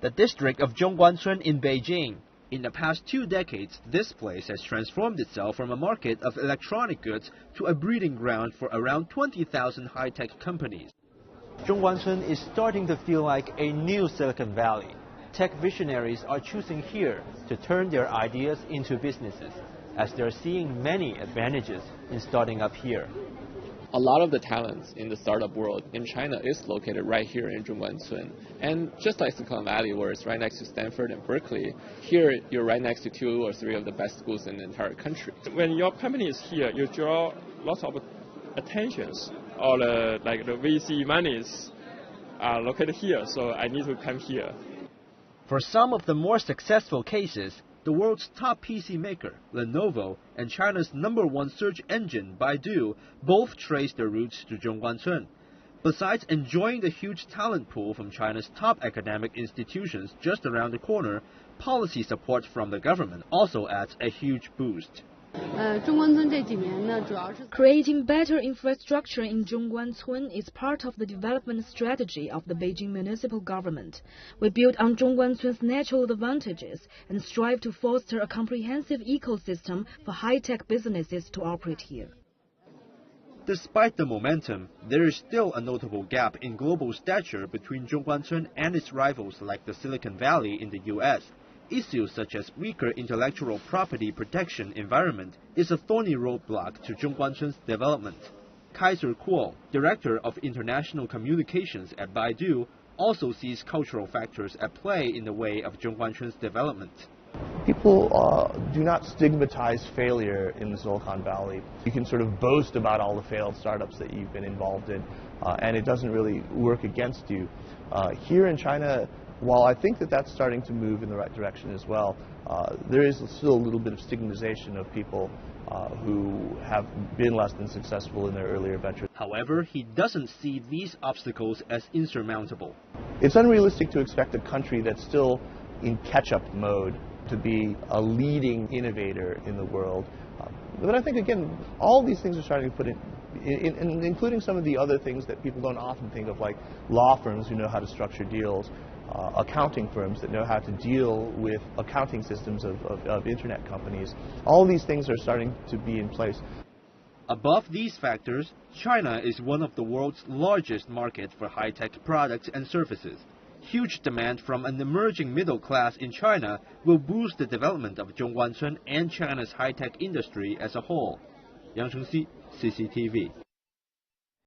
the district of ZhongGuanCun in Beijing. In the past 2 decades, this place has transformed itself from a market of electronic goods to a breeding ground for around 20,000 high-tech companies. ZhongGuanCun is starting to feel like a new Silicon Valley. Tech visionaries are choosing here to turn their ideas into businesses, as they're seeing many advantages in starting up here. A lot of the talents in the startup world in China is located right here in ZhongGuanCun. And just like Silicon Valley, where it's right next to Stanford and Berkeley, here you're right next to 2 or 3 of the best schools in the entire country. When your company is here, you draw lots of attentions. All the VC monies are located here, so I need to come here. For some of the more successful cases, the world's top PC maker, Lenovo, and China's #1 search engine, Baidu, both trace their roots to ZhongGuanCun. Besides enjoying the huge talent pool from China's top academic institutions just around the corner, policy support from the government also adds a huge boost. Creating better infrastructure in ZhongGuanCun is part of the development strategy of the Beijing municipal government. We build on ZhongGuanCun's natural advantages and strive to foster a comprehensive ecosystem for high-tech businesses to operate here. Despite the momentum, there is still a notable gap in global stature between ZhongGuanCun and its rivals like the Silicon Valley in the U.S. Issues such as weaker intellectual property protection environment is a thorny roadblock to ZhongGuanCun's development. Kaiser Kuo, Director of International Communications at Baidu, also sees cultural factors at play in the way of ZhongGuanCun's development. People do not stigmatize failure in the Silicon Valley. You can sort of boast about all the failed startups that you've been involved in, and it doesn't really work against you. Here in China, while I think that that's starting to move in the right direction as well, there is still a little bit of stigmatization of people who have been less than successful in their earlier ventures. However, he doesn't see these obstacles as insurmountable. It's unrealistic to expect a country that's still in catch-up mode to be a leading innovator in the world. But I think, again, all these things are starting to put in, including some of the other things that people don't often think of, like law firms who know how to structure deals, accounting firms that know how to deal with accounting systems of internet companies. All these things are starting to be in place. Above these factors, China is one of the world's largest markets for high-tech products and services. Huge demand from an emerging middle class in China will boost the development of ZhongGuanCun and China's high-tech industry as a whole. Yang Chengxi, CCTV.